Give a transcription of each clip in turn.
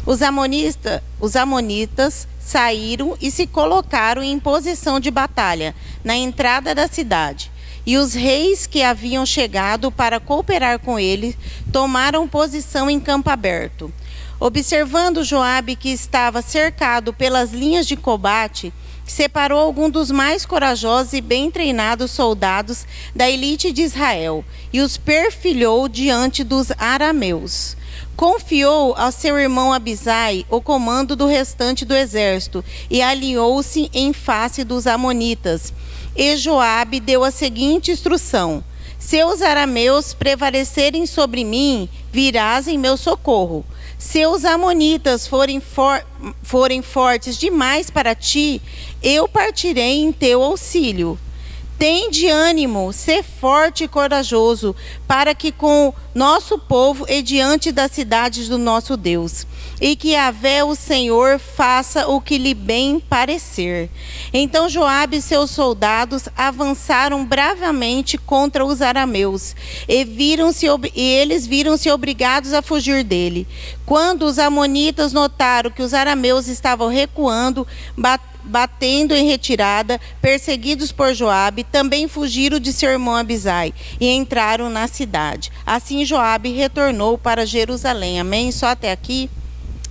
Os amonitas saíram e se colocaram em posição de batalha na entrada da cidade. E os reis que haviam chegado para cooperar com ele tomaram posição em campo aberto. Observando Joabe que estava cercado pelas linhas de combate, separou alguns dos mais corajosos e bem treinados soldados da elite de Israel e os perfilhou diante dos arameus. Confiou ao seu irmão Abisai o comando do restante do exército e aliou-se em face dos amonitas. E Joabe deu a seguinte instrução: se os arameus prevalecerem sobre mim, virás em meu socorro. Se os amonitas forem fortes demais para ti, eu partirei em teu auxílio. Tende ânimo, sê forte e corajoso, para que com nosso povo e diante das cidades do nosso Deus, e que Yahvé o Senhor faça o que lhe bem parecer. Então Joabe e seus soldados avançaram bravamente contra os arameus, e eles viram-se obrigados a fugir dele. Quando os amonitas notaram que os arameus estavam recuando, batendo em retirada, perseguidos por Joabe, também fugiram de seu irmão Abisai e entraram na cidade. Assim Joabe retornou para Jerusalém. Amém? Só até aqui?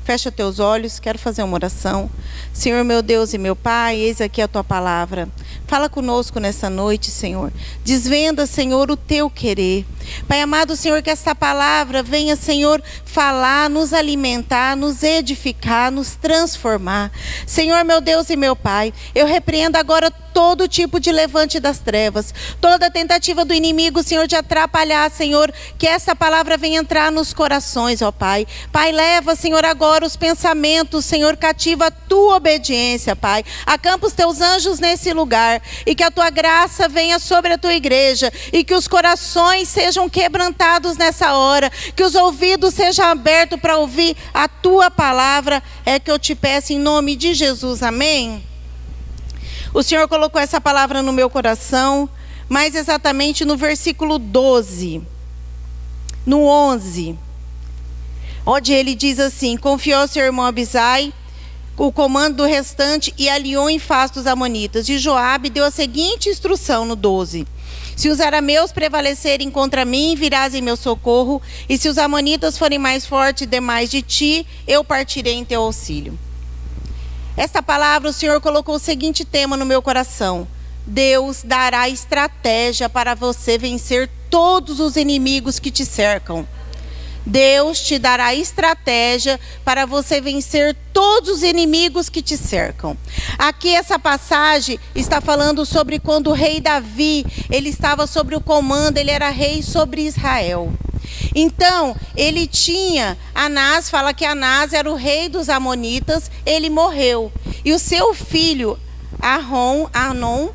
Fecha teus olhos, quero fazer uma oração. Senhor, meu Deus e meu Pai, eis aqui a tua palavra. Fala conosco nessa noite, Senhor. Desvenda, Senhor, o teu querer. Pai amado, Senhor, que esta palavra venha, Senhor, falar, nos alimentar, nos edificar, nos transformar. Senhor, meu Deus e meu Pai, eu repreendo agora todo tipo de levante das trevas, toda tentativa do inimigo, Senhor, de atrapalhar, Senhor, que essa palavra venha entrar nos corações, ó Pai. Pai, leva, Senhor, agora os pensamentos, Senhor, cativa a tua obediência, Pai. Acampa os teus anjos nesse lugar e que a tua graça venha sobre a tua igreja e que os corações sejam quebrantados nessa hora, que os ouvidos sejam abertos para ouvir a tua palavra, é que eu te peço em nome de Jesus, amém? O Senhor colocou essa palavra no meu coração, mais exatamente no versículo 12, no 11, onde ele diz assim: confiou ao seu irmão Abisai o comando do restante e aliou em face dos amonitas. E Joabe deu a seguinte instrução no 12: se os arameus prevalecerem contra mim, virás em meu socorro, e se os amonitas forem mais fortes demais de ti, eu partirei em teu auxílio. Esta palavra, o Senhor colocou o seguinte tema no meu coração: Deus dará estratégia para você vencer todos os inimigos que te cercam. Deus te dará estratégia para você vencer todos os inimigos que te cercam. Aqui essa passagem está falando sobre quando o rei Davi, ele estava sobre o comando, ele era rei sobre Israel. Então, ele tinha Anás, fala que Anás era o rei dos amonitas, ele morreu. E o seu filho, Anom,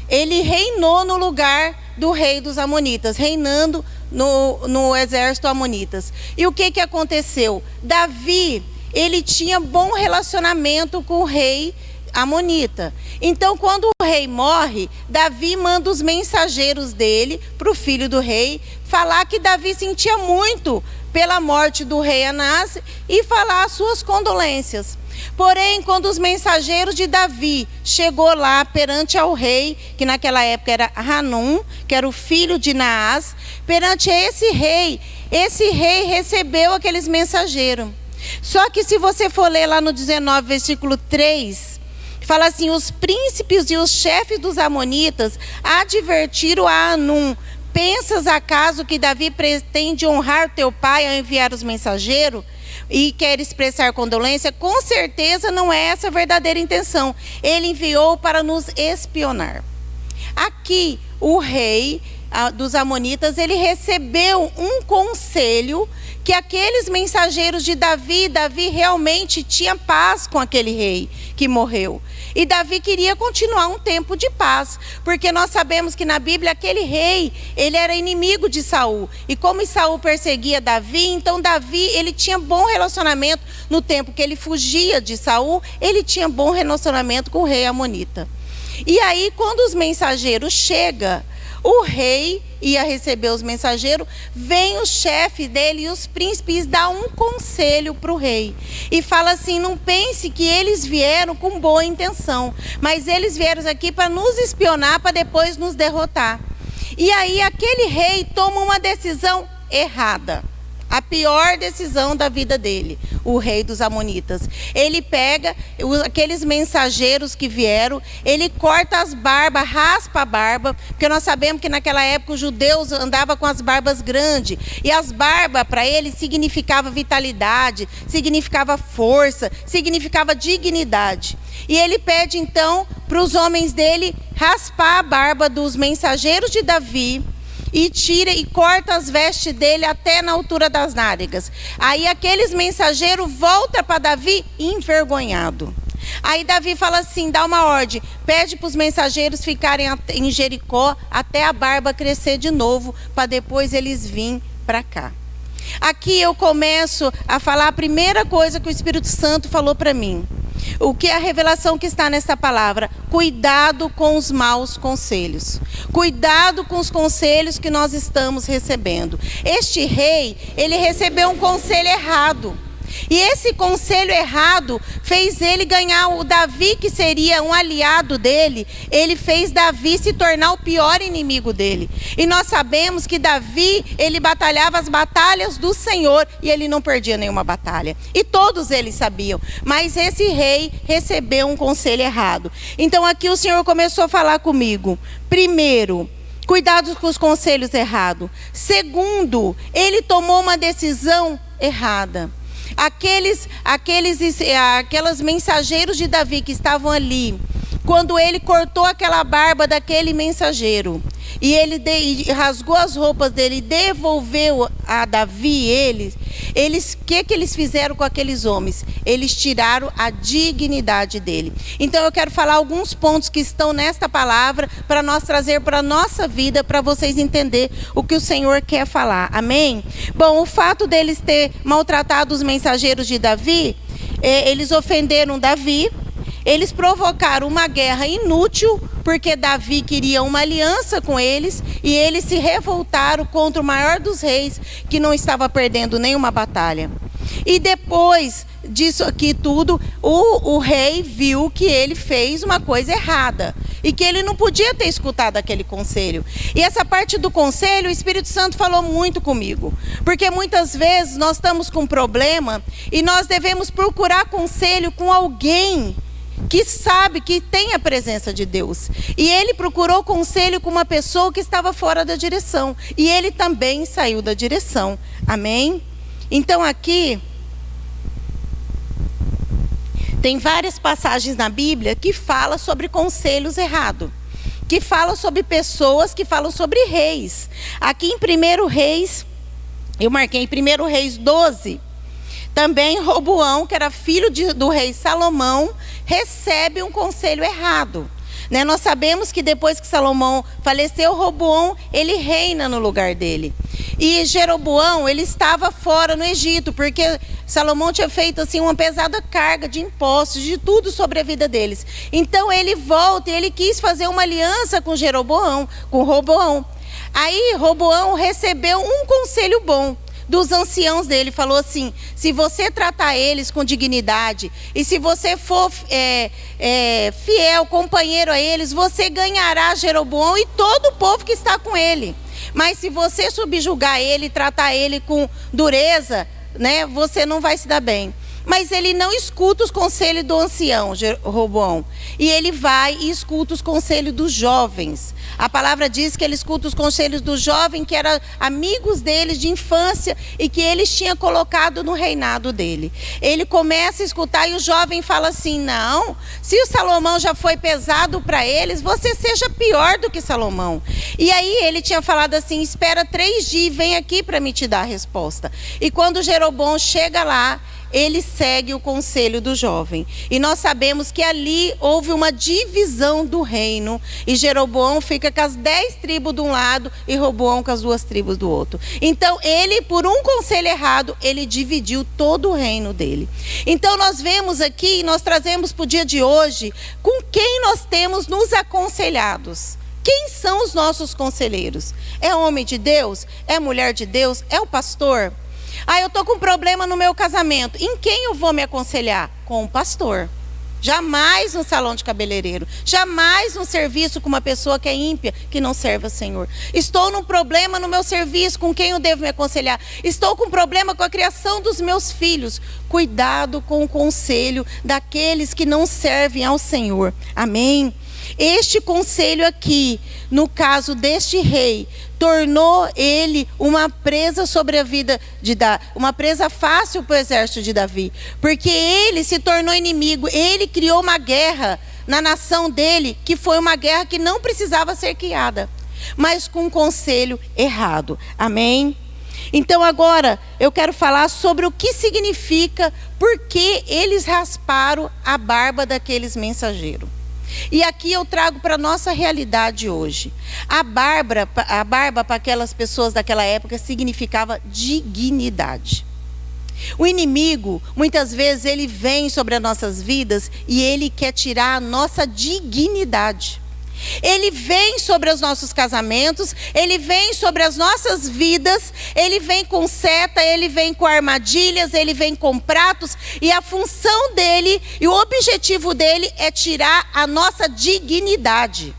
ele reinou no lugar do rei dos amonitas, reinando no exército amonitas. E o que aconteceu? Davi, ele tinha bom relacionamento com o rei amonita. Então, quando o rei morre, Davi manda os mensageiros dele para o filho do rei falar que Davi sentia muito pela morte do rei Anás e falar as suas condolências. Porém, quando os mensageiros de Davi chegou lá perante ao rei, que naquela época era Hanum, que era o filho de Naás, perante esse rei recebeu aqueles mensageiros. Só que se você for ler lá no 19, versículo 3, fala assim: os príncipes e os chefes dos amonitas advertiram a Hanum: pensas acaso que Davi pretende honrar teu pai ao enviar os mensageiros? E quer expressar condolência? Com certeza não é essa a verdadeira intenção. Ele enviou para nos espionar. Aqui, o rei dos amonitas, ele recebeu um conselho que aqueles mensageiros de Davi realmente tinha paz com aquele rei que morreu. E Davi queria continuar um tempo de paz, porque nós sabemos que na Bíblia aquele rei, ele era inimigo de Saul. E como Saul perseguia Davi, então Davi, ele tinha bom relacionamento no tempo que ele fugia de Saul, ele tinha bom relacionamento com o rei amonita. E aí, quando os mensageiros chegam, O rei ia receber os mensageiros, vem o chefe dele e os príncipes dá um conselho para o rei. E fala assim, não pense que eles vieram com boa intenção, mas eles vieram aqui para nos espionar, para depois nos derrotar. E aí aquele rei toma uma decisão errada. A pior decisão da vida dele, o rei dos amonitas. Ele pega aqueles mensageiros que vieram, ele corta as barbas, raspa a barba, porque nós sabemos que naquela época os judeus andavam com as barbas grandes, e as barbas para ele significava vitalidade, significava força, significava dignidade. E ele pede então para os homens dele raspar a barba dos mensageiros de Davi, e tira e corta as vestes dele até na altura das nádegas. Aí aqueles mensageiros voltam para Davi envergonhado. Aí Davi fala assim, dá uma ordem, pede para os mensageiros ficarem em Jericó até a barba crescer de novo, para depois eles virem para cá. Aqui eu começo a falar a primeira coisa que o Espírito Santo falou para mim. O que é a revelação que está nessa palavra? Cuidado com os maus conselhos. Cuidado com os conselhos que nós estamos recebendo. Este rei, ele recebeu um conselho errado. E esse conselho errado fez ele ganhar o Davi, que seria um aliado dele. Ele fez Davi se tornar o pior inimigo dele. E nós sabemos que Davi, ele batalhava as batalhas do Senhor e ele não perdia nenhuma batalha. E todos eles sabiam. Mas esse rei recebeu um conselho errado. Então aqui o Senhor começou a falar comigo. Primeiro, cuidado com os conselhos errados. Segundo, ele tomou uma decisão errada. Aqueles mensageiros de Davi que estavam ali, quando ele cortou aquela barba daquele mensageiro, e ele rasgou as roupas dele e devolveu a Davi o que eles fizeram com aqueles homens? Eles tiraram a dignidade dele. Então eu quero falar alguns pontos que estão nesta palavra para nós trazer para a nossa vida, para vocês entenderem o que o Senhor quer falar. Amém? Bom, o fato deles ter maltratado os mensageiros de Davi, eles ofenderam Davi. Eles provocaram uma guerra inútil, porque Davi queria uma aliança com eles, e eles se revoltaram contra o maior dos reis, que não estava perdendo nenhuma batalha. E depois disso aqui tudo, o rei viu que ele fez uma coisa errada, e que ele não podia ter escutado aquele conselho. E essa parte do conselho, o Espírito Santo falou muito comigo, porque muitas vezes nós estamos com um problema, e nós devemos procurar conselho com alguém que sabe, que tem a presença de Deus. E ele procurou conselho com uma pessoa que estava fora da direção. E ele também saiu da direção. Amém? Então aqui, tem várias passagens na Bíblia que falam sobre conselhos errados. Que falam sobre pessoas, que falam sobre reis. Aqui em 1 Reis, eu marquei em 1 Reis 12. Também Roboão, que era filho do rei Salomão, recebe um conselho errado. Nós sabemos que depois que Salomão faleceu, Roboão, ele reina no lugar dele. E Jeroboão, ele estava fora no Egito, porque Salomão tinha feito assim uma pesada carga de impostos, de tudo sobre a vida deles. Então ele volta e ele quis fazer uma aliança com Roboão. Aí Roboão recebeu um conselho bom dos anciãos dele, falou assim: se você tratar eles com dignidade, e se você for fiel, companheiro a eles, você ganhará Jeroboão e todo o povo que está com ele. Mas se você subjugar ele e tratar ele com dureza, você não vai se dar bem. Mas ele não escuta os conselhos do ancião, Roboão. E ele vai e escuta os conselhos dos jovens. A palavra diz que ele escuta os conselhos dos jovens, que eram amigos deles de infância e que eles tinham colocado no reinado dele. Ele começa a escutar e o jovem fala assim: não, se o Salomão já foi pesado para eles, você seja pior do que Salomão. E aí ele tinha falado assim: espera 3 dias e vem aqui para me te dar a resposta. E quando Jeroboão chega lá, ele segue o conselho do jovem. E nós sabemos que ali houve uma divisão do reino. E Jeroboão fica com as 10 tribos de um lado e Roboão com as 2 tribos do outro. Então ele, por um conselho errado, ele dividiu todo o reino dele. Então nós vemos aqui, nós trazemos para o dia de hoje, com quem nós temos nos aconselhados. Quem são os nossos conselheiros? É homem de Deus? É mulher de Deus? É o pastor? Eu estou com um problema no meu casamento. Em quem eu vou me aconselhar? Com o pastor. Jamais no salão de cabeleireiro. Jamais no serviço com uma pessoa que é ímpia, que não serve ao Senhor. Estou num problema no meu serviço, com quem eu devo me aconselhar? Estou com um problema com a criação dos meus filhos. Cuidado com o conselho daqueles que não servem ao Senhor. Amém? Este conselho aqui, no caso deste rei, tornou ele uma presa sobre a vida de Davi, uma presa fácil para o exército de Davi, porque ele se tornou inimigo, ele criou uma guerra na nação dele, que foi uma guerra que não precisava ser criada, mas com um conselho errado. Amém? Então agora eu quero falar sobre o que significa, por que eles rasparam a barba daqueles mensageiros. E aqui eu trago para a nossa realidade hoje. A barba para aquelas pessoas daquela época significava dignidade. O inimigo, muitas vezes, ele vem sobre as nossas vidas e ele quer tirar a nossa dignidade. Ele vem sobre os nossos casamentos, ele vem sobre as nossas vidas, ele vem com seta, ele vem com armadilhas, ele vem com pratos, e a função dele e o objetivo dele é tirar a nossa dignidade.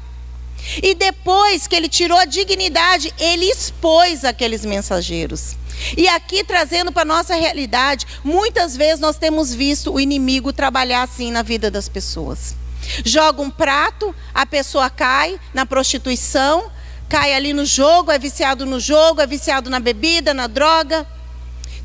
E depois que ele tirou a dignidade, ele expôs aqueles mensageiros. E aqui, trazendo para a nossa realidade, muitas vezes nós temos visto o inimigo trabalhar assim na vida das pessoas. Joga um prato, a pessoa cai na prostituição, cai ali no jogo, é viciado no jogo, é viciado na bebida, na droga.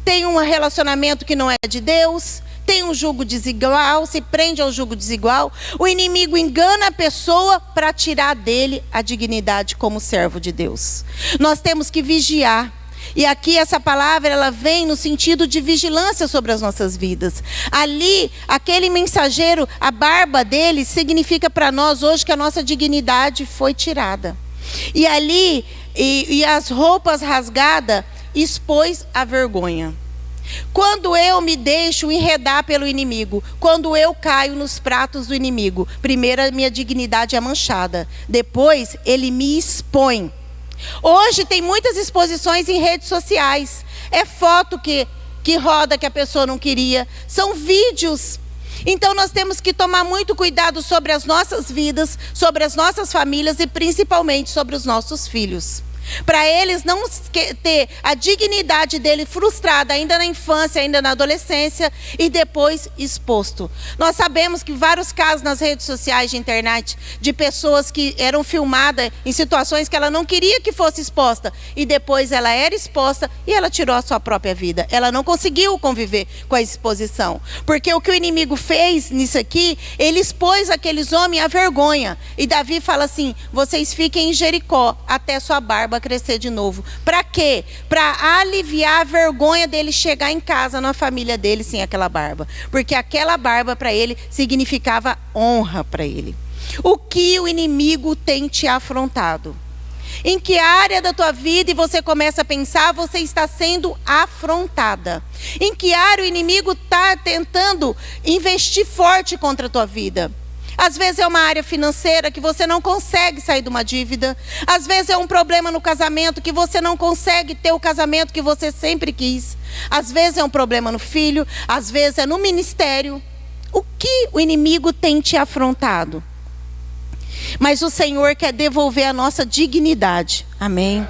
Tem um relacionamento que não é de Deus, tem um jugo desigual, se prende ao jugo desigual. O inimigo engana a pessoa para tirar dele a dignidade como servo de Deus. Nós temos que vigiar. E aqui essa palavra, ela vem no sentido de vigilância sobre as nossas vidas. Ali, aquele mensageiro, a barba dele significa para nós hoje que a nossa dignidade foi tirada. E ali, e as roupas rasgadas, expôs a vergonha. Quando eu me deixo enredar pelo inimigo, quando eu caio nos pratos do inimigo, primeiro a minha dignidade é manchada, depois ele me expõe. Hoje tem muitas exposições em redes sociais. É foto que roda que a pessoa não queria. São vídeos. Então nós temos que tomar muito cuidado sobre as nossas vidas, sobre as nossas famílias e principalmente sobre os nossos filhos. Para eles não ter a dignidade dele frustrada ainda na infância, ainda na adolescência e depois exposto. Nós sabemos que vários casos nas redes sociais de internet de pessoas que eram filmadas em situações que ela não queria que fosse exposta e depois ela era exposta e ela tirou a sua própria vida. Ela não conseguiu conviver com a exposição, porque o que o inimigo fez nisso aqui, ele expôs aqueles homens à vergonha. E Davi fala assim: vocês fiquem em Jericó até sua barba crescer de novo. Para quê? Para aliviar a vergonha dele chegar em casa, na família dele, sem aquela barba. Porque aquela barba para ele significava honra para ele. O que o inimigo tem te afrontado? Em que área da tua vida, e você começa a pensar, você está sendo afrontada? Em que área o inimigo está tentando investir forte contra a tua vida? Às vezes é uma área financeira que você não consegue sair de uma dívida. Às vezes é um problema no casamento que você não consegue ter o casamento que você sempre quis. Às vezes é um problema no filho, às vezes é no ministério. O que o inimigo tem te afrontado? Mas o Senhor quer devolver a nossa dignidade. Amém?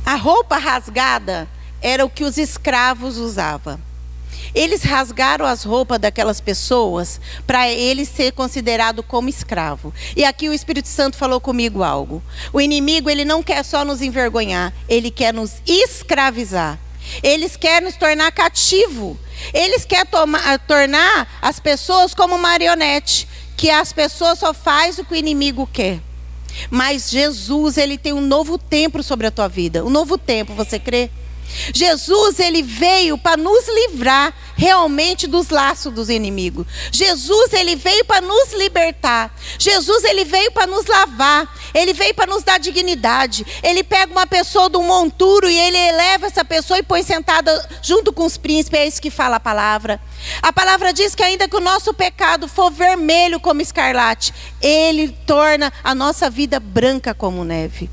A roupa rasgada era o que os escravos usavam. Eles rasgaram as roupas daquelas pessoas para ele ser considerado como escravo. E aqui o Espírito Santo falou comigo algo. O inimigo, ele não quer só nos envergonhar, ele quer nos escravizar. Eles querem nos tornar cativo. Eles querem tornar as pessoas como marionete, que as pessoas só fazem o que o inimigo quer. Mas Jesus, ele tem um novo tempo sobre a tua vida. Um novo tempo, você crê? Jesus, ele veio para nos livrar, realmente dos laços dos inimigos. Jesus, ele veio para nos libertar. Jesus, ele veio para nos lavar. Ele veio para nos dar dignidade. Ele pega uma pessoa do monturo e ele eleva essa pessoa e põe sentada junto com os príncipes. É isso que fala a palavra. A palavra diz que ainda que o nosso pecado for vermelho como escarlate, ele torna a nossa vida branca como neve.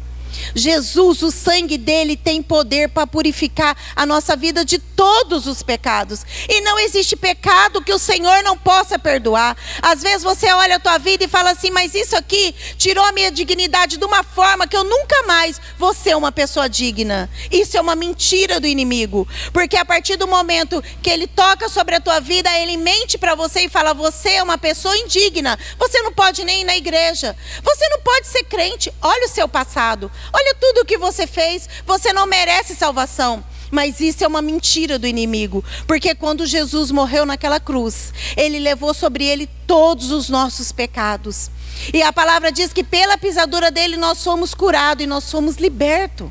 Jesus, o sangue dele tem poder para purificar a nossa vida de todos os pecados. E não existe pecado que o Senhor não possa perdoar. Às vezes você olha a tua vida e fala assim, mas isso aqui tirou a minha dignidade de uma forma que eu nunca mais vou ser uma pessoa digna. Isso é uma mentira do inimigo. Porque a partir do momento que ele toca sobre a tua vida, ele mente para você e fala, você é uma pessoa indigna. Você não pode nem ir na igreja. Você não pode ser crente. Olha o seu passado. Olha tudo o que você fez, você não merece salvação. Mas isso é uma mentira do inimigo. Porque quando Jesus morreu naquela cruz, ele levou sobre ele todos os nossos pecados. E a palavra diz que pela pisadura dele nós somos curados e nós somos libertos.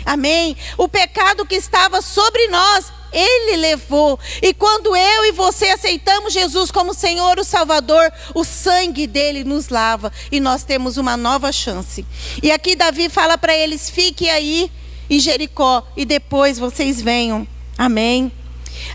Amém? O pecado que estava sobre nós, ele levou. E quando eu e você aceitamos Jesus como Senhor, o Salvador, o sangue dele nos lava e nós temos uma nova chance. E aqui Davi fala para eles, fiquem aí em Jericó e depois vocês venham. Amém?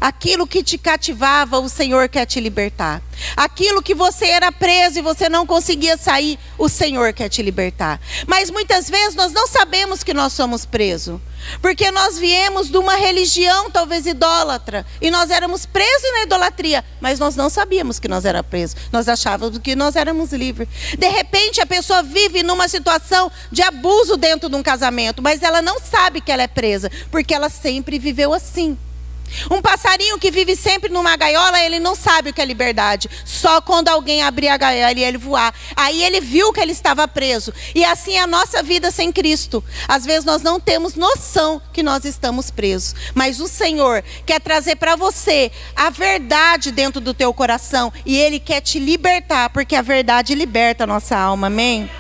Aquilo que te cativava, o Senhor quer te libertar. Aquilo que você era preso e você não conseguia sair, o Senhor quer te libertar. Mas muitas vezes nós não sabemos que nós somos presos. Porque nós viemos de uma religião talvez idólatra. E nós éramos presos na idolatria. Mas nós não sabíamos que nós éramos presos. Nós achávamos que nós éramos livres. De repente a pessoa vive numa situação de abuso dentro de um casamento. Mas ela não sabe que ela é presa. Porque ela sempre viveu assim. Um passarinho que vive sempre numa gaiola, ele não sabe o que é liberdade. Só quando alguém abrir a gaiola e ele voar. Aí ele viu que ele estava preso. E assim é a nossa vida sem Cristo. Às vezes nós não temos noção que nós estamos presos. Mas o Senhor quer trazer para você a verdade dentro do teu coração. E Ele quer te libertar, porque a verdade liberta a nossa alma. Amém?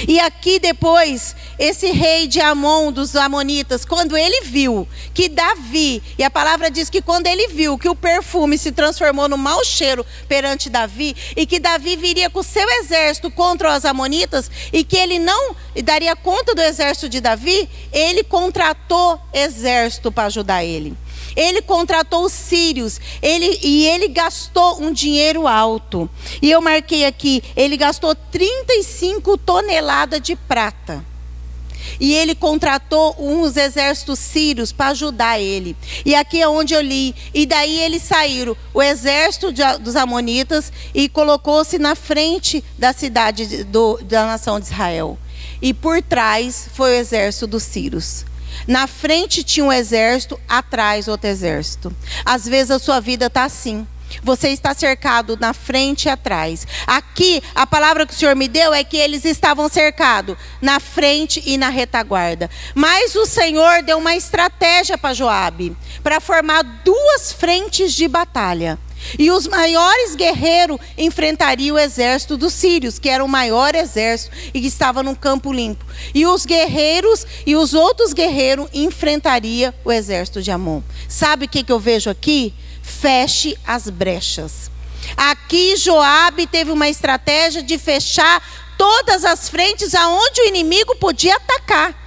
E aqui depois, esse rei de Amon, dos Amonitas, quando ele viu que Davi, e a palavra diz que quando ele viu que o perfume se transformou no mau cheiro perante Davi, e que Davi viria com o seu exército contra os Amonitas, e que ele não daria conta do exército de Davi, ele contratou exército para ajudar ele. Ele contratou os sírios, ele gastou um dinheiro alto. E eu marquei aqui, ele gastou 35 toneladas de prata. E ele contratou uns exércitos sírios para ajudar ele. E aqui é onde eu li. E daí eles saíram, o exército dos Amonitas, e colocou-se na frente da cidade da nação de Israel. E por trás foi o exército dos sírios. Na frente tinha um exército, atrás outro exército. Às vezes a sua vida está assim. Você está cercado na frente e atrás. Aqui, a palavra que o Senhor me deu é que eles estavam cercados na frente e na retaguarda. Mas o Senhor deu uma estratégia para Joabe, para formar duas frentes de batalha. E os maiores guerreiros enfrentariam o exército dos sírios, que era o maior exército e que estava num campo limpo. E os guerreiros e os outros guerreiros enfrentariam o exército de Amon. Sabe o que eu vejo aqui? Feche as brechas. Aqui Joabe teve uma estratégia de fechar todas as frentes aonde o inimigo podia atacar.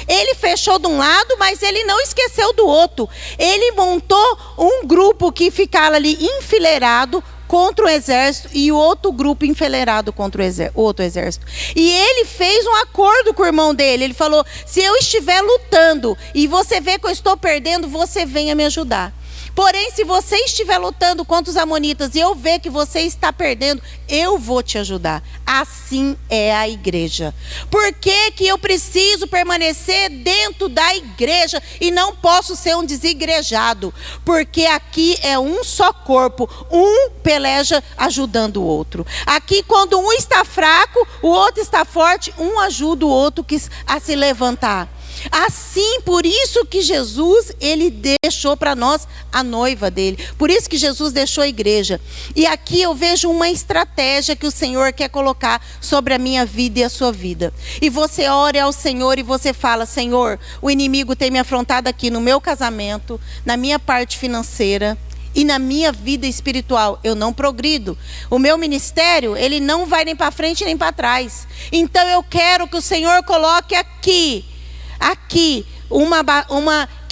Ele fechou de um lado, mas ele não esqueceu do outro. Ele montou um grupo que ficava ali enfileirado contra o exército e o outro grupo enfileirado contra o outro exército. E ele fez um acordo com o irmão dele. Ele falou, se eu estiver lutando e você vê que eu estou perdendo, você venha me ajudar. Porém, se você estiver lutando contra os amonitas e eu ver que você está perdendo, eu vou te ajudar. Assim é a igreja. Por que que eu preciso permanecer dentro da igreja e não posso ser um desigrejado? Porque aqui é um só corpo, um peleja ajudando o outro. Aqui quando um está fraco, o outro está forte, um ajuda o outro a se levantar. Assim, por isso que Jesus, ele deixou para nós a noiva dele. Por isso que Jesus deixou a igreja. E aqui eu vejo uma estratégia que o Senhor quer colocar sobre a minha vida e a sua vida. E você ora ao Senhor e você fala: Senhor, o inimigo tem me afrontado aqui no meu casamento, na minha parte financeira e na minha vida espiritual. Eu não progrido. O meu ministério, ele não vai nem para frente nem para trás. Então eu quero que o Senhor coloque aqui, que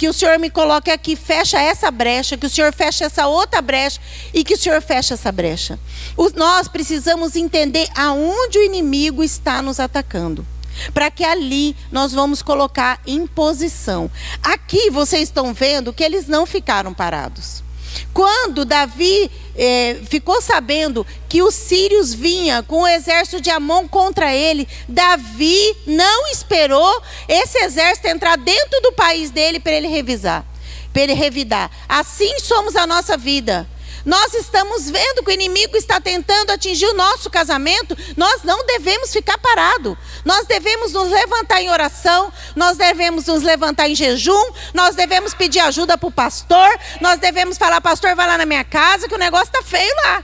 o Senhor me coloque aqui, fecha essa brecha, que o Senhor feche essa outra brecha e que o Senhor feche essa brecha. Nós precisamos entender aonde o inimigo está nos atacando, para que ali nós vamos colocar em posição. Aqui vocês estão vendo que eles não ficaram parados. Quando Davi ficou sabendo que os sírios vinham com o exército de Amon contra ele, Davi não esperou esse exército entrar dentro do país dele para ele revidar. Assim somos a nossa vida. Nós estamos vendo que o inimigo está tentando atingir o nosso casamento. Nós não devemos ficar parados. Nós devemos nos levantar em oração. Nós devemos nos levantar em jejum. Nós devemos pedir ajuda para o pastor. Nós devemos falar: pastor, vai lá na minha casa que o negócio está feio lá.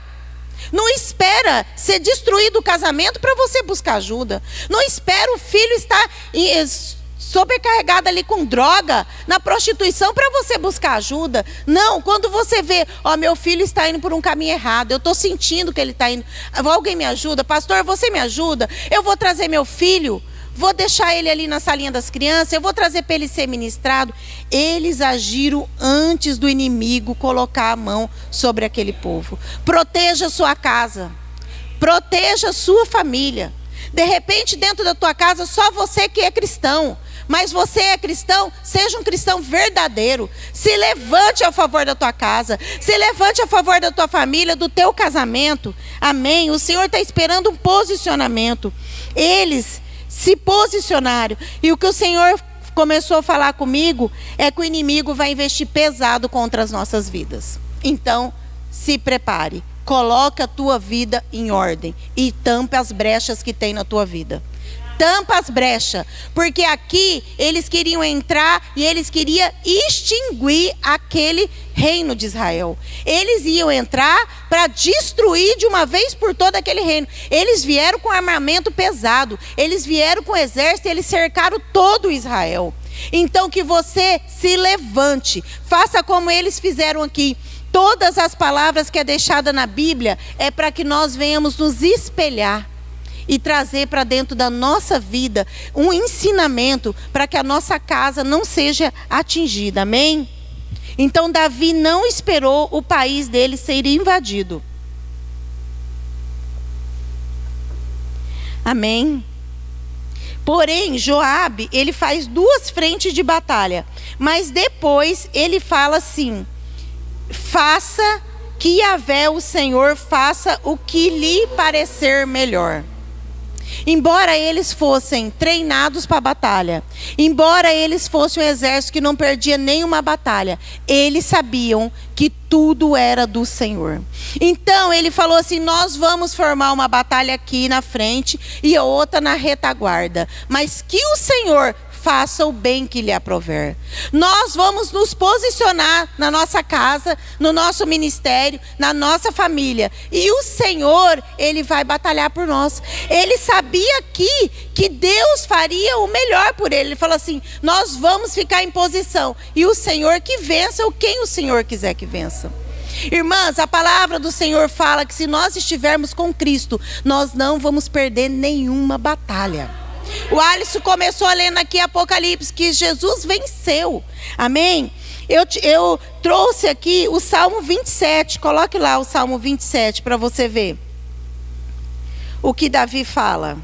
Não espera ser destruído o casamento para você buscar ajuda. Não espera o filho estar sobrecarregado ali com droga, na prostituição, para você buscar ajuda. Não, quando você vê: meu filho está indo por um caminho errado, eu estou sentindo que ele está indo, alguém me ajuda, pastor, você me ajuda, eu vou trazer meu filho, vou deixar ele ali na salinha das crianças, eu vou trazer para ele ser ministrado. Eles agiram antes do inimigo colocar a mão sobre aquele povo. Proteja a sua casa, proteja a sua família. De repente, dentro da tua casa, só você que é cristão. Mas você é cristão, seja um cristão verdadeiro. Se levante a favor da tua casa. Se levante a favor da tua família, do teu casamento. Amém? O Senhor está esperando um posicionamento. Eles se posicionaram. E o que o Senhor começou a falar comigo é que o inimigo vai investir pesado contra as nossas vidas. Então, se prepare. Coloque a tua vida em ordem. E tampe as brechas que tem na tua vida. Tampa as brechas, porque aqui eles queriam entrar e eles queriam extinguir aquele reino de Israel. Eles iam entrar para destruir de uma vez por toda aquele reino. Eles vieram com armamento pesado, eles vieram com exército, eles cercaram todo Israel. Então que você se levante, faça como eles fizeram aqui. Todas as palavras que é deixada na Bíblia é para que nós venhamos nos espelhar e trazer para dentro da nossa vida um ensinamento para que a nossa casa não seja atingida. Amém? Então Davi não esperou o país dele ser invadido. Amém? Porém, Joabe, ele faz 2 frentes de batalha. Mas depois ele fala assim: faça que Yahvé, o Senhor, faça o que lhe parecer melhor. Embora eles fossem treinados para a batalha, embora eles fossem um exército que não perdia nenhuma batalha, eles sabiam que tudo era do Senhor. Então ele falou assim: nós vamos formar uma batalha aqui na frente e outra na retaguarda, mas que o Senhor faça o bem que lhe aprover. Nós vamos nos posicionar na nossa casa, no nosso ministério, na nossa família. E o Senhor, Ele vai batalhar por nós. Ele sabia aqui que Deus faria o melhor por ele. Ele falou assim: nós vamos ficar em posição. E o Senhor que vença, ou quem o Senhor quiser que vença. Irmãs, a palavra do Senhor fala que se nós estivermos com Cristo, nós não vamos perder nenhuma batalha. O Alisson começou lendo aqui Apocalipse, que Jesus venceu. Amém? Eu trouxe aqui o Salmo 27. Coloque lá o Salmo 27 para você ver o que Davi fala.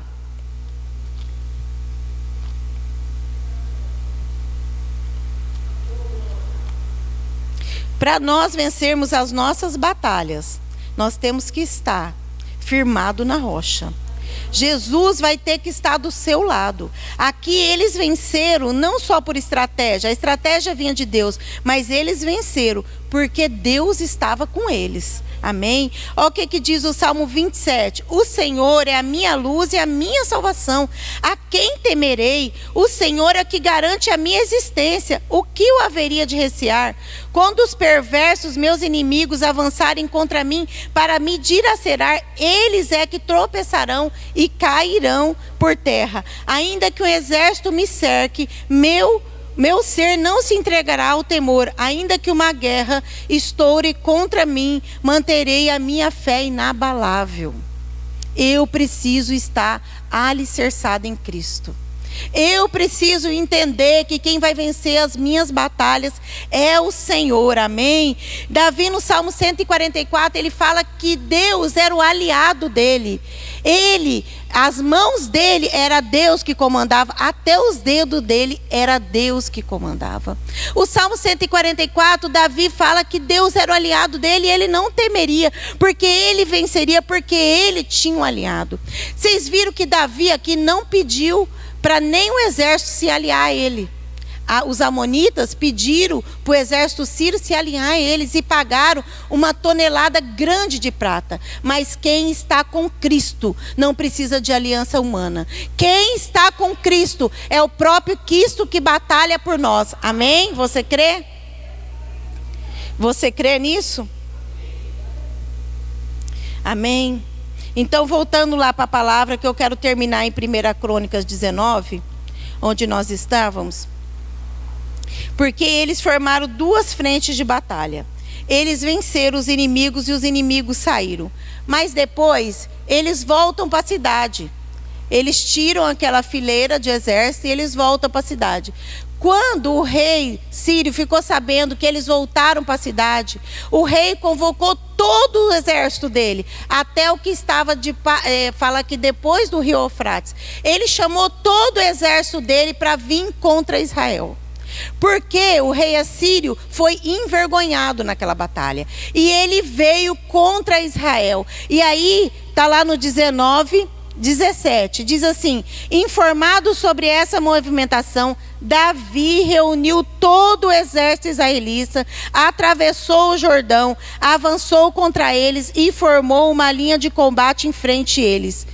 Para nós vencermos as nossas batalhas, nós temos que estar firmado na rocha. Jesus vai ter que estar do seu lado. Aqui eles venceram não só por estratégia, a estratégia vinha de Deus, mas eles venceram porque Deus estava com eles. Amém? Olha o que diz o Salmo 27. O Senhor é a minha luz e a minha salvação. A quem temerei? O Senhor é que garante a minha existência. O que eu haveria de recear? Quando os perversos, meus inimigos, avançarem contra mim para me dilacerar, eles é que tropeçarão e cairão por terra. Ainda que o exército me cerque, meu ser não se entregará ao temor. Ainda que uma guerra estoure contra mim, manterei a minha fé inabalável. Eu preciso estar alicerçado em Cristo. Eu preciso entender que quem vai vencer as minhas batalhas é o Senhor, amém? Davi no Salmo 144, ele fala que Deus era o aliado dele. As mãos dele era Deus que comandava, até os dedos dele era Deus que comandava. O Salmo 144, Davi fala que Deus era o aliado dele e ele não temeria, porque ele venceria, porque ele tinha um aliado. Vocês viram que Davi aqui não pediu para nem o exército se aliar a ele. Os amonitas pediram para o exército sírio se alinhar a eles e pagaram uma tonelada grande de prata. Mas quem está com Cristo não precisa de aliança humana. Quem está com Cristo é o próprio Cristo que batalha por nós. Amém? Você crê? Você crê nisso? Amém? Então, voltando lá para a palavra, que eu quero terminar em 1 Crônicas 19, onde nós estávamos. Porque eles formaram duas frentes de batalha. Eles venceram os inimigos e os inimigos saíram. Mas depois, eles voltam para a cidade. Eles tiram aquela fileira de exército e eles voltam para a cidade. Quando o rei sírio ficou sabendo que eles voltaram para a cidade, o rei convocou todo o exército dele, até o que estava fala que depois do rio Eufrates. Ele chamou todo o exército dele para vir contra Israel. Porque o rei assírio foi envergonhado naquela batalha. E ele veio contra Israel. E aí, está lá no 19:17, diz assim: informado sobre essa movimentação, Davi reuniu todo o exército israelita, atravessou o Jordão, avançou contra eles e formou uma linha de combate em frente a eles.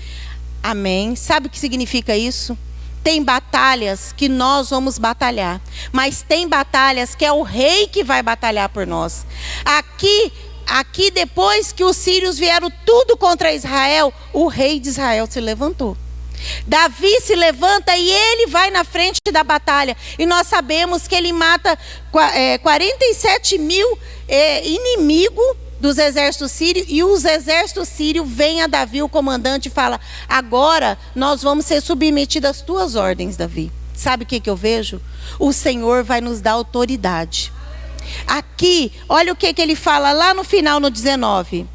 Amém? Sabe o que significa isso? Tem batalhas que nós vamos batalhar, mas tem batalhas que é o rei que vai batalhar por nós. Aqui depois que os sírios vieram tudo contra Israel, o rei de Israel se levantou. Davi se levanta e ele vai na frente da batalha. E nós sabemos que ele mata 47 mil inimigos dos exércitos sírios. E os exércitos sírios vêm a Davi, o comandante, e fala: agora nós vamos ser submetidos às tuas ordens, Davi. Sabe o que eu vejo? O Senhor vai nos dar autoridade. Aqui, olha o que ele fala lá no final, no 19.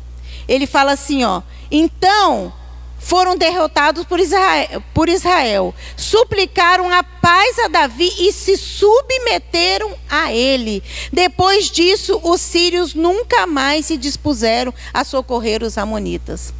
Ele fala assim, ó: então foram derrotados por Israel, suplicaram a paz a Davi e se submeteram a ele. Depois disso, os sírios nunca mais se dispuseram a socorrer os amonitas.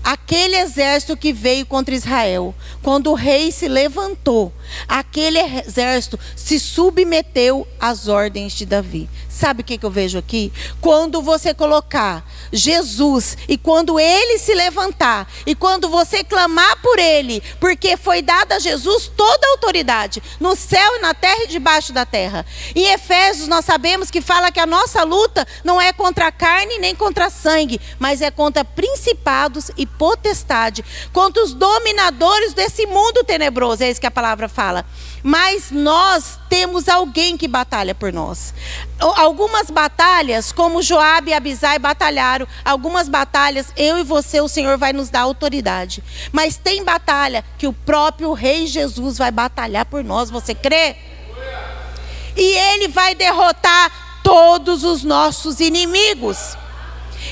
Aquele exército que veio contra Israel, quando o rei se levantou, aquele exército se submeteu às ordens de Davi. Sabe o que eu vejo aqui? Quando você colocar Jesus, e quando ele se levantar, e quando você clamar por ele, porque foi dada a Jesus toda a autoridade, no céu e na terra e debaixo da terra. Em Efésios nós sabemos que fala que a nossa luta não é contra a carne nem contra sangue, mas é contra principados e potestade, contra os dominadores desse mundo tenebroso, é isso que a palavra fala. Mas nós temos alguém que batalha por nós. Algumas batalhas, como Joabe e Abisai batalharam, algumas batalhas, eu e você, o Senhor vai nos dar autoridade. Mas tem batalha que o próprio Rei Jesus vai batalhar por nós, você crê? E ele vai derrotar todos os nossos inimigos.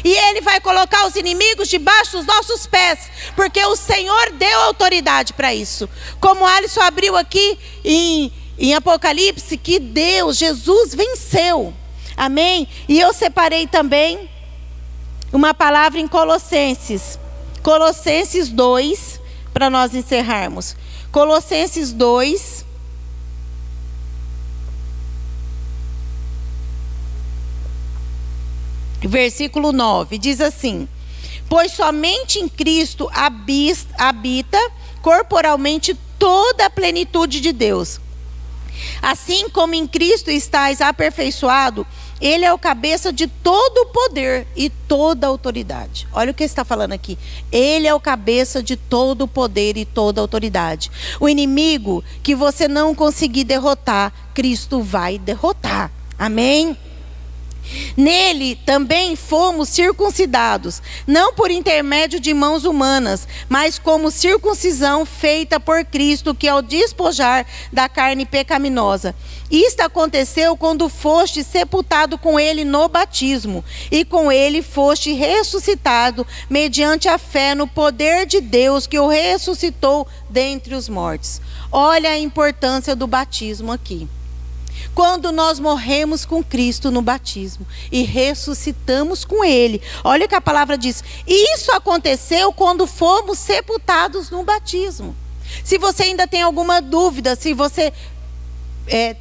E ele vai colocar os inimigos debaixo dos nossos pés, porque o Senhor deu autoridade para isso. Como Alisson abriu aqui em Apocalipse, que Deus, Jesus venceu. Amém? E eu separei também uma palavra em Colossenses. Colossenses 2, para nós encerrarmos. Colossenses 2, versículo 9, diz assim: pois somente em Cristo habita corporalmente toda a plenitude de Deus. Assim como em Cristo estáis aperfeiçoado, Ele é o cabeça de todo o poder e toda a autoridade. Olha o que ele está falando aqui. Ele é o cabeça de todo o poder e toda a autoridade. O inimigo que você não conseguir derrotar, Cristo vai derrotar. Amém? Nele também fomos circuncidados, não por intermédio de mãos humanas, mas como circuncisão feita por Cristo, que é o despojar da carne pecaminosa. Isto aconteceu quando foste sepultado com ele no batismo, e com ele foste ressuscitado, mediante a fé no poder de Deus, que o ressuscitou dentre os mortos. Olha a importância do batismo aqui. Quando nós morremos com Cristo no batismo e ressuscitamos com Ele, olha o que a palavra diz. Isso aconteceu quando fomos sepultados no batismo. Se você ainda tem alguma dúvida, se você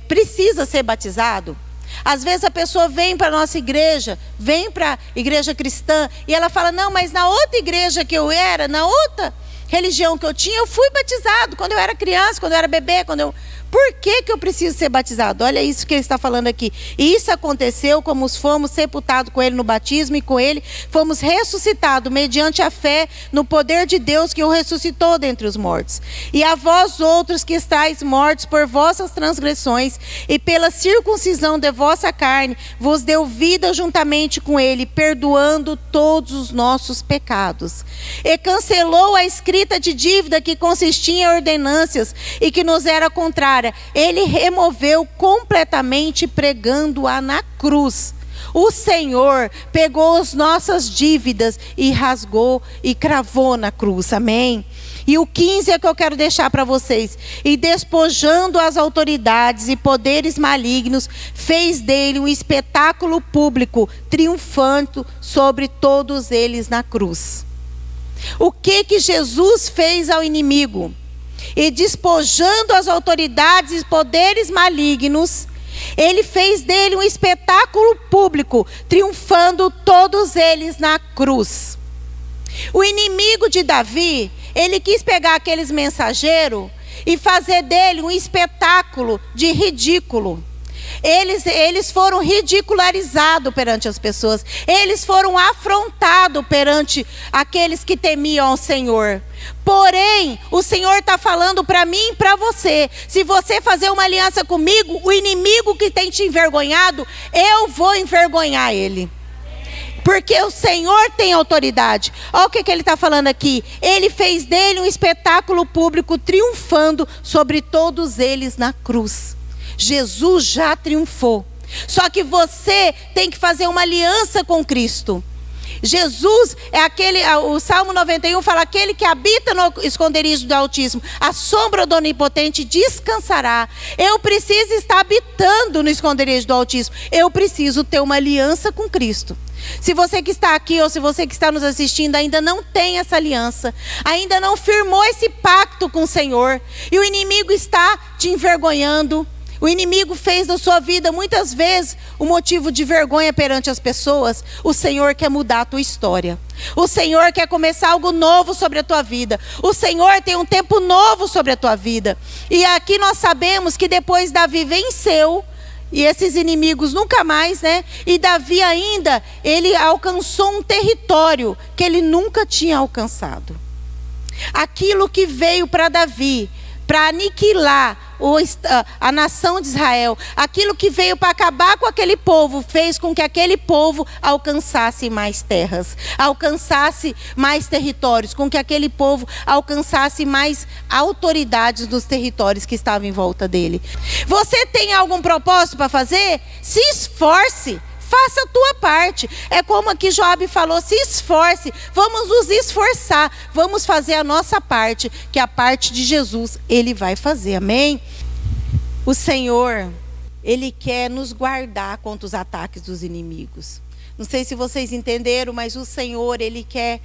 precisa ser batizado, às vezes a pessoa vem para a nossa igreja, vem para a igreja cristã, e ela fala: não, mas na outra igreja que eu era, na outra religião que eu tinha, eu fui batizado quando eu era criança, quando eu era bebê, Por que eu preciso ser batizado? Olha isso que ele está falando aqui. E isso aconteceu como fomos sepultados com ele no batismo, e com ele fomos ressuscitados mediante a fé no poder de Deus, que o ressuscitou dentre os mortos. E a vós outros que estáis mortos por vossas transgressões e pela circuncisão de vossa carne, vos deu vida juntamente com ele, perdoando todos os nossos pecados. E cancelou a escrita de dívida que consistia em ordenâncias e que nos era contrária. Ele removeu completamente, pregando-a na cruz. O Senhor pegou as nossas dívidas e rasgou e cravou na cruz. Amém? E o 15 é que eu quero deixar para vocês. E despojando as autoridades e poderes malignos, fez dele um espetáculo público, triunfando sobre todos eles na cruz. O que Jesus fez ao inimigo? E despojando as autoridades e poderes malignos, ele fez dele um espetáculo público, triunfando todos eles na cruz. O inimigo de Davi, ele quis pegar aqueles mensageiros e fazer dele um espetáculo de ridículo. Eles foram ridicularizados perante as pessoas. Eles foram afrontados perante aqueles que temiam ao Senhor. Porém, o Senhor está falando para mim e para você: se você fazer uma aliança comigo, o inimigo que tem te envergonhado, eu vou envergonhar ele. Porque o Senhor tem autoridade. Olha o que ele está falando aqui. Ele fez dele um espetáculo público, triunfando sobre todos eles na cruz. Jesus já triunfou. Só que você tem que fazer uma aliança com Cristo. Jesus é aquele, o Salmo 91 fala: aquele que habita no esconderijo do Altíssimo, a sombra do Onipotente descansará. Eu preciso estar habitando no esconderijo do Altíssimo. Eu preciso ter uma aliança com Cristo. Se você que está aqui, ou se você que está nos assistindo, ainda não tem essa aliança, ainda não firmou esse pacto com o Senhor, e o inimigo está te envergonhando, o inimigo fez da sua vida muitas vezes um motivo de vergonha perante as pessoas, o Senhor quer mudar a tua história. O Senhor quer começar algo novo sobre a tua vida. O Senhor tem um tempo novo sobre a tua vida. E aqui nós sabemos que depois Davi venceu, e esses inimigos nunca mais, né? E Davi ainda, ele alcançou um território que ele nunca tinha alcançado. Aquilo que veio para Davi, para aniquilar a nação de Israel, aquilo que veio para acabar com aquele povo, fez com que aquele povo alcançasse mais terras, alcançasse mais territórios, com que aquele povo alcançasse mais autoridades nos territórios que estavam em volta dele. Você tem algum propósito para fazer? Se esforce. Faça a tua parte. É como aqui Joabe falou: se esforce. Vamos nos esforçar. Vamos fazer a nossa parte, que a parte de Jesus Ele vai fazer. Amém? O Senhor, Ele quer nos guardar contra os ataques dos inimigos. Não sei se vocês entenderam, mas o Senhor, Ele quer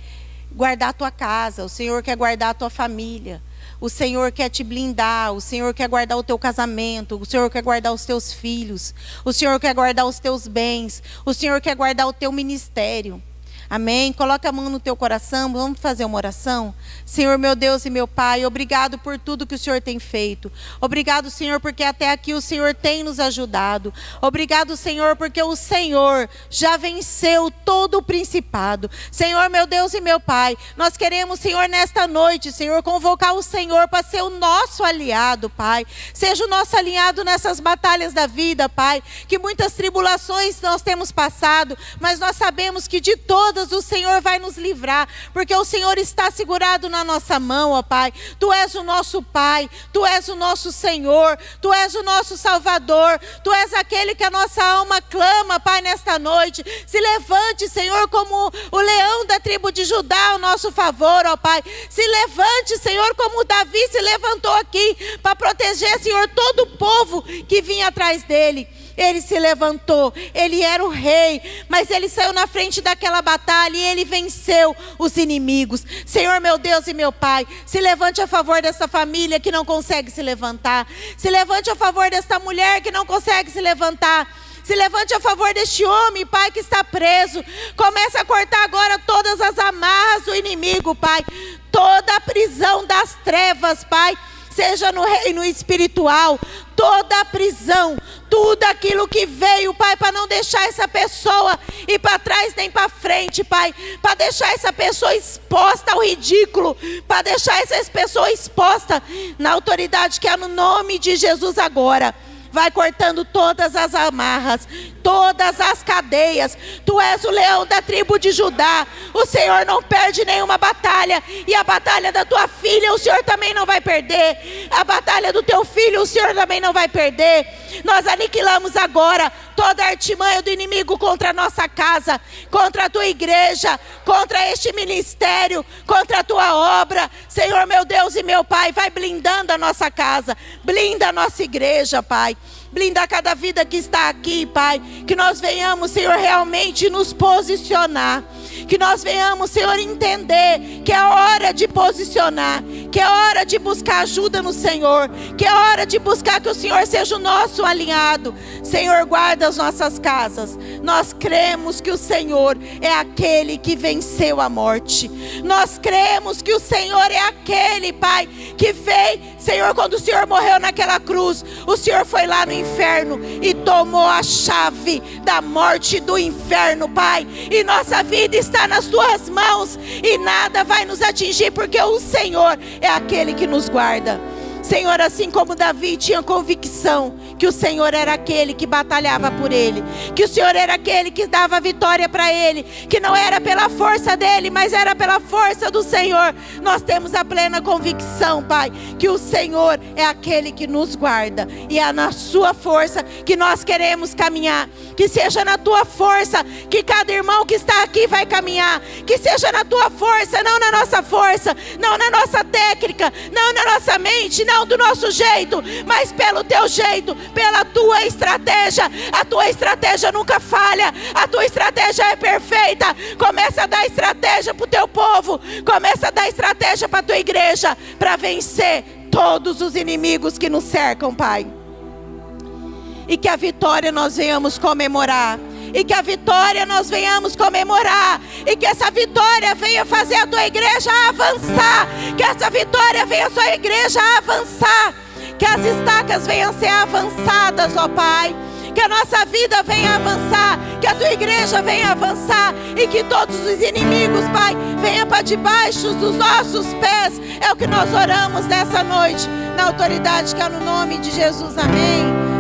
guardar a tua casa, o Senhor quer guardar a tua família. O Senhor quer te blindar, o Senhor quer guardar o teu casamento, o Senhor quer guardar os teus filhos, o Senhor quer guardar os teus bens, o Senhor quer guardar o teu ministério. Amém? Coloca a mão no teu coração, vamos fazer uma oração? Senhor, meu Deus e meu Pai, obrigado por tudo que o Senhor tem feito. Obrigado, Senhor, porque até aqui o Senhor tem nos ajudado. Obrigado, Senhor, porque o Senhor já venceu todo o principado. Senhor, meu Deus e meu Pai, nós queremos, Senhor, nesta noite, Senhor, convocar o Senhor para ser o nosso aliado, Pai. Seja o nosso aliado nessas batalhas da vida, Pai. Que muitas tribulações nós temos passado, mas nós sabemos que de todas o Senhor vai nos livrar, porque o Senhor está segurado na nossa mão, ó Pai. Tu és o nosso Pai, Tu és o nosso Senhor, Tu és o nosso Salvador, Tu és aquele que a nossa alma clama, Pai, nesta noite. Se levante, Senhor, como o leão da tribo de Judá ao nosso favor, ó Pai. Se levante, Senhor, como Davi se levantou aqui para proteger, Senhor, todo o povo que vinha atrás dele. Ele se levantou, ele era o rei, mas ele saiu na frente daquela batalha e ele venceu os inimigos. Senhor, meu Deus e meu Pai, se levante a favor dessa família que não consegue se levantar. Se levante a favor desta mulher que não consegue se levantar. Se levante a favor deste homem, Pai, que está preso. Comece a cortar agora todas as amarras do inimigo, Pai. Toda a prisão das trevas, Pai. Seja no reino espiritual, toda a prisão, tudo aquilo que veio, Pai, para não deixar essa pessoa ir para trás nem para frente, Pai, para deixar essa pessoa exposta ao ridículo, para deixar essa pessoa exposta na autoridade que é no nome de Jesus agora. Vai cortando todas as amarras, todas as cadeias. Tu és o leão da tribo de Judá. O Senhor não perde nenhuma batalha. E a batalha da tua filha, o Senhor também não vai perder. A batalha do teu filho, o Senhor também não vai perder. Nós aniquilamos agora toda a artimanha do inimigo contra a nossa casa, contra a tua igreja, contra este ministério, contra a tua obra. Senhor, meu Deus e meu Pai, vai blindando a nossa casa, blinda a nossa igreja, Pai. Blinda cada vida que está aqui, Pai. Que nós venhamos, Senhor, realmente nos posicionar. Que nós venhamos, Senhor, entender que é hora de posicionar. Que é hora de buscar ajuda no Senhor. Que é hora de buscar que o Senhor seja o nosso alinhado. Senhor, guarda as nossas casas. Nós cremos que o Senhor é aquele que venceu a morte. Nós cremos que o Senhor é aquele, Pai, que veio, Senhor, quando o Senhor morreu naquela cruz, o Senhor foi lá no inferno e tomou a chave da morte do inferno, Pai. E nossa vida está nas tuas mãos e nada vai nos atingir, porque o Senhor é aquele que nos guarda. Senhor, assim como Davi tinha convicção que o Senhor era aquele que batalhava por ele, que o Senhor era aquele que dava vitória para ele, que não era pela força dele, mas era pela força do Senhor. Nós temos a plena convicção, Pai, que o Senhor é aquele que nos guarda e é na sua força que nós queremos caminhar. Que seja na tua força que cada irmão que está aqui vai caminhar. Que seja na tua força, não na nossa força, não na nossa técnica, não na nossa mente, não do nosso jeito, mas pelo teu jeito, pela tua estratégia. A tua estratégia nunca falha, a tua estratégia é perfeita. Começa a dar estratégia para o teu povo, começa a dar estratégia para a tua igreja, para vencer todos os inimigos que nos cercam, Pai. E que a vitória nós venhamos comemorar. E que a vitória nós venhamos comemorar. E que essa vitória venha fazer a tua igreja avançar. Que essa vitória venha a sua igreja avançar. Que as estacas venham ser avançadas, ó Pai. Que a nossa vida venha avançar. Que a tua igreja venha avançar. E que todos os inimigos, Pai, venham para debaixo dos nossos pés. É o que nós oramos nessa noite. Na autoridade que é no nome de Jesus. Amém.